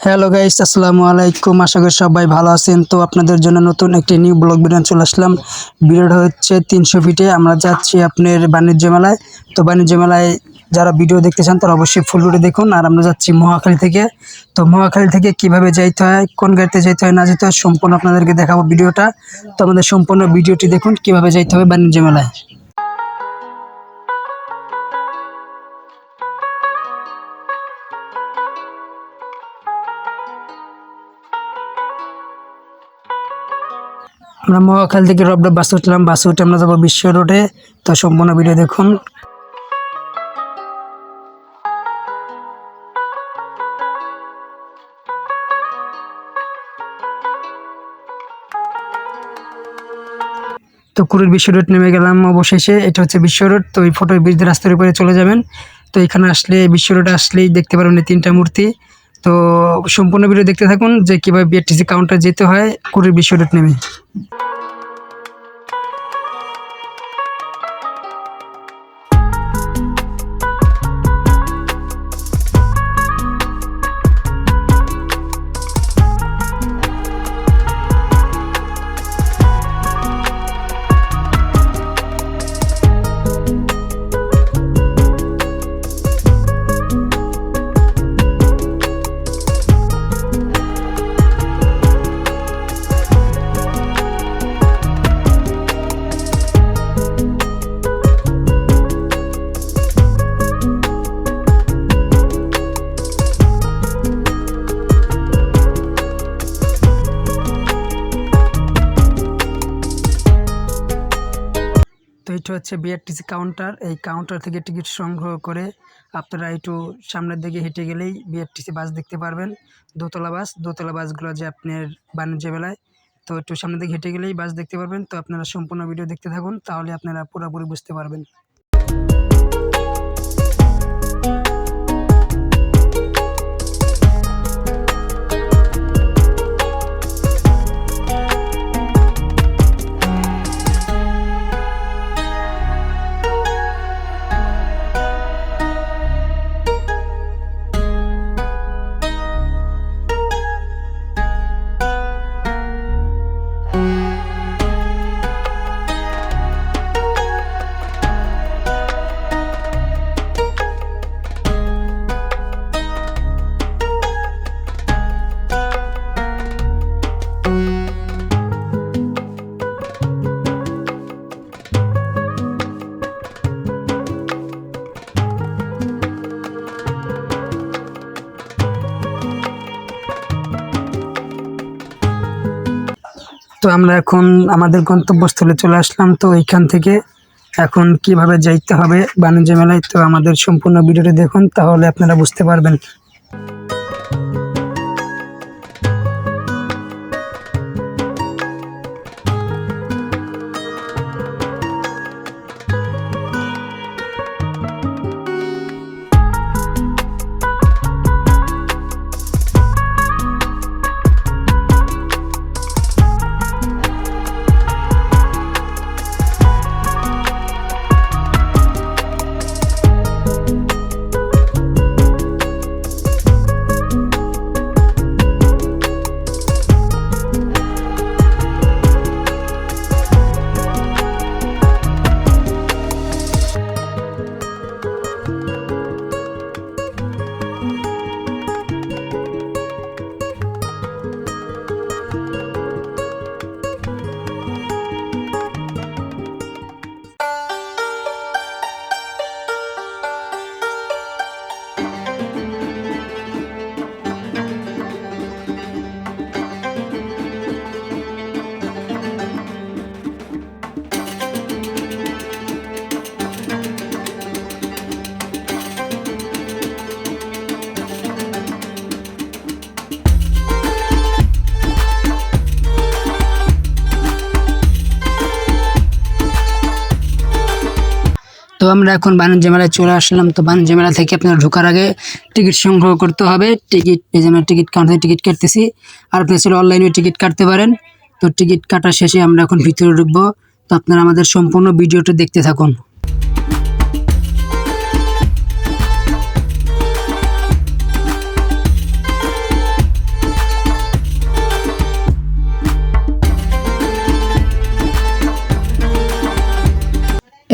Hello guys, আসসালামু আলাইকুম। আশা করি সবাই ভালো আছেন। তো আপনাদের জন্য নতুন একটি নিউ ব্লগ ভিডিও চলে আসলাম। ভিডিওটা হচ্ছে 300 ফিটে আমরা যাচ্ছি আপনার বাণিজ্য মেলায়। তো বাণিজ্য মেলায় যারা ভিডিও দেখতে চান তারা অবশ্যই ফুল ভিডিও দেখুন। আর আমরা যাচ্ছি মহাখালী থেকে। তো মহাখালী থেকে কিভাবে যাইতে হয়, কোন গাড়িতে যেতে হয় না যেতে হয় সম্পূর্ণ আপনাদেরকে দেখাবো ভিডিওটা। তো আমাদের সম্পূর্ণ ভিডিওটি দেখুন কিভাবে যাইতে হবে বাণিজ্য মেলায়। আমরা মহাখালী থেকে রবডা বাসে উঠলাম। বাসে উঠে আমরা যাবো বিশ্ব রোডে। তো সম্পূর্ণ ভিডিও দেখুন। তো কুড়ির বিশ্ব রোড নেমে গেলাম অবশেষে। এটা হচ্ছে বিশ্ব রোড। তো এই ফটো ব্রিজ রাস্তার উপরে চলে যাবেন। তো এখানে আসলে বিশ্ব রোডে আসলেই দেখতে পারবেন এই তিনটা মূর্তি। তো সম্পূর্ণ ভিডিও দেখতে থাকুন যে কীভাবে বিআরটিসি কাউন্টার যেতে হয় কুড়ির বিশ্ব রোড নেমে। তো এটা হচ্ছে বিআরটিসি কাউন্টার। এই কাউন্টার থেকে টিকিট সংগ্রহ করে আপনারা একটু সামনের দিকে হেঁটে গেলেই বিআরটিসি বাস দেখতে পারবেন। দোতলা বাসগুলো যে আপনার বাণিজ্য মেলায়। তো একটু সামনের দিকে হেঁটে গেলেই বাস দেখতে পারবেন। তো আপনারা সম্পূর্ণ ভিডিও দেখতে থাকুন, তাহলে আপনারা পুরোপুরি বুঝতে পারবেন। তো আমরা এখন আমাদের গন্তব্যস্থলে চলে আসলাম। তো এইখান থেকে এখন কিভাবে যাইতে হবে বাণিজ্য মেলায়, তো আমাদের সম্পূর্ণ ভিডিওটি দেখুন, তাহলে আপনারা বুঝতে পারবেন। তো আমরা এখন বাণিজ্য মেলায় চলে আসলাম। তো বাণিজ্য মেলা থেকে আপনারা ঢোকার আগে টিকিট সংগ্রহ করতে হবে। টিকিট এই যে আমরা টিকিট কাউন্টারে টিকিট কাটতেছি। আর আপনি আসলে অনলাইনে টিকিট কাটতে পারেন। তো টিকিট কাটা শেষে আমরা এখন ভিতরে ঢুকবো। তো আপনারা আমাদের সম্পূর্ণ ভিডিওটা দেখতে থাকুন।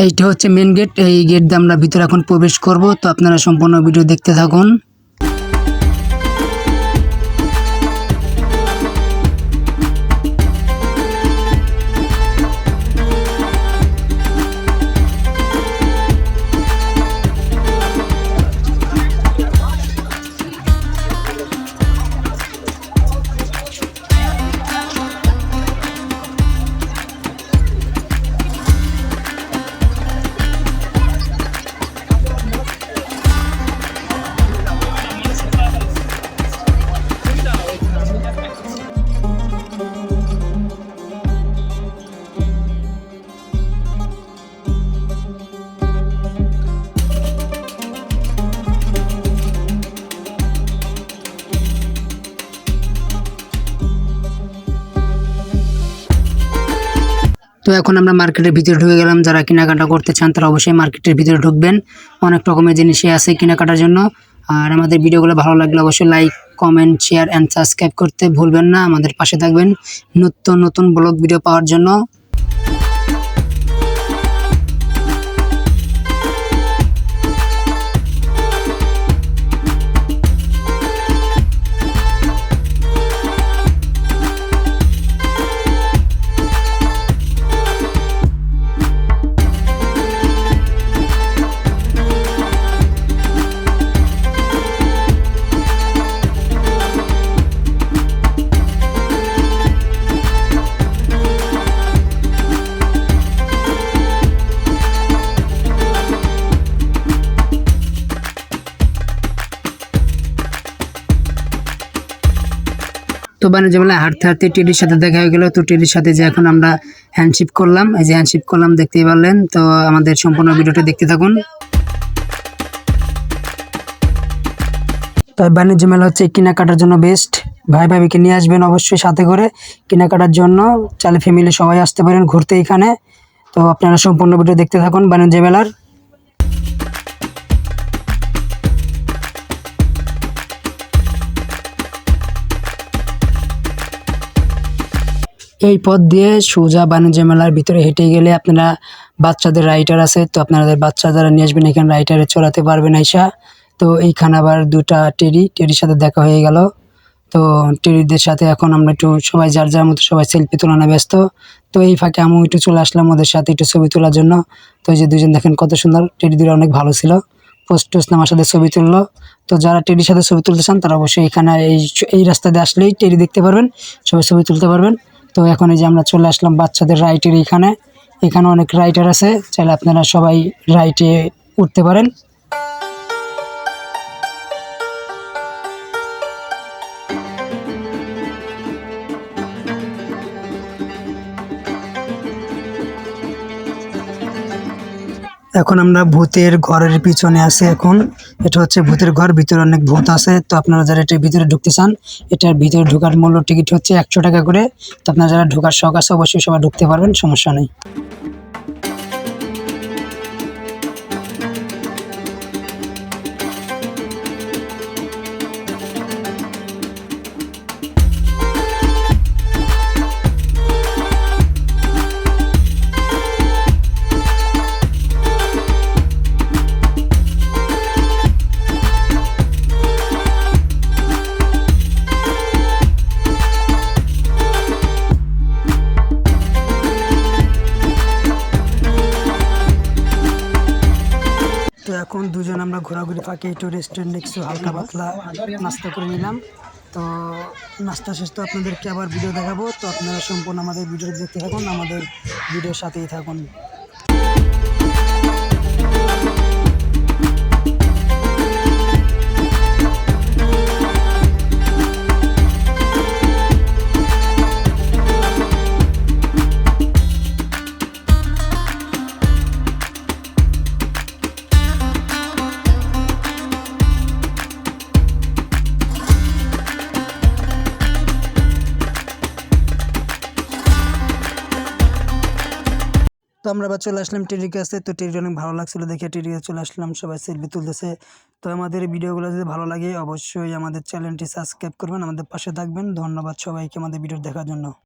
এইটা হচ্ছে মেন গেট, এই গেট দিয়ে আমরা ভিতরে এখন প্রবেশ করব। তো আপনারা সম্পূর্ণ ভিডিও দেখতে থাকুন। তো এখন আমরা মার্কেটের ভিতরে ঢুকে গেলাম। যারা কেনাকাটা করতে চান তারা অবশ্যই মার্কেটের ভিতরে ঢুকবেন। অনেক রকমের জিনিসই আছে কেনাকাটার জন্য। আর আমাদের ভিডিওগুলো ভালো লাগলে অবশ্যই like, comment, share and subscribe করতে ভুলবেন না। আমাদের পাশে থাকবেন নতুন নতুন ব্লগ ভিডিও পাওয়ার জন্য। তো বাণিজ্য মেলায় হাঁটতে হাঁটতে টেডির সাথে দেখা হয়ে গেল। তো টেডির সাথে যে এখন আমরা হ্যান্ডশিপ করলাম, এই যে হ্যান্ডশিপ করলাম দেখতেই পারলেন। তো আমাদের সম্পূর্ণ ভিডিওটা দেখতে থাকুন। তো বাণিজ্য মেলা হচ্ছে কেনাকাটার জন্য বেস্ট। ভাই ভাবিকে নিয়ে আসবেন অবশ্যই সাথে করে কেনাকাটার জন্য। চাইলে ফ্যামিলি সবাই আসতে পারেন ঘুরতে এখানে। তো আপনারা সম্পূর্ণ ভিডিও দেখতে থাকুন বাণিজ্য মেলার। এই পথ দিয়ে সোজা বাণিজ্য মেলার ভিতরে হেঁটে গেলে আপনারা বাচ্চাদের রাইডার আছে, তো আপনাদের বাচ্চা যারা নিয়ে আসবেন এখানে রাইডারে চড়াতে পারবেন আইসা। তো এইখানে আবার দুটা টেডির সাথে দেখা হয়ে গেল। তো টেডিদের সাথে এখন আমরা একটু সবাই যার যার মতো সবাই সেলফি তোলানো ব্যস্ত। তো এই ফাঁকে আমি একটু চলে আসলাম ওদের সাথে একটু ছবি তোলার জন্য। তো এই যে দুজন দেখেন কত সুন্দর, টেডি দুটো অনেক ভালো ছিল। পোস্ট টোস্ট আমার সাথে ছবি তুললো। তো যারা টেডির সাথে ছবি তুলতে চান তারা অবশ্যই এখানে এই রাস্তা দিয়ে আসলেই টেডি দেখতে পারবেন, সবাই ছবি তুলতে পারবেন। তো এখন এই যে আমরা চলে আসলাম বাচ্চাদের রাইডের এখানে। এখানে অনেক রাইডার আছে, চাইলে আপনারা সবাই রাইডে উঠতে পারেন। এখন আমরা ভূতের ঘরের পিছনে আছে। এখন এটা হচ্ছে ভূতের ঘর, ভিতরে অনেক ভূত আছে। তো আপনারা যারা এটার ভিতরে ঢুকতে চান, এটার ভিতরে ঢোকার মূল্য টিকিট হচ্ছে 100 টাকা করে। তো আপনারা যারা ঢোকার শখ আছে অবশ্যই সবাই ঢুকতে পারবেন, সমস্যা নেই। তো এখন দুজন আমরা ঘোরাঘুরি ফাঁকে একটু রেস্টুরেন্টে কিছু হালকা পাতলা নাস্তা করে নিলাম। তো নাস্তা শেষ তো আপনাদেরকে আবার ভিডিও দেখাবো। তো আপনারা সম্পূর্ণ আমাদের ভিডিও দেখতে থাকুন, আমাদের ভিডিওর সাথেই থাকুন। তো আমরা আবার চলে আসলাম টেডির কাছে। তো টেডি অনেক ভালো লাগছিল দেখে টেডির কাছে চলে আসলাম, সবাই সেলফি তুলতেছে। তো আমাদের ভিডিওগুলো যদি ভালো লাগে অবশ্যই আমাদের চ্যানেলটি সাবস্ক্রাইব করবেন, আমাদের পাশে থাকবেন। ধন্যবাদ সবাইকে আমাদের ভিডিও দেখার জন্য।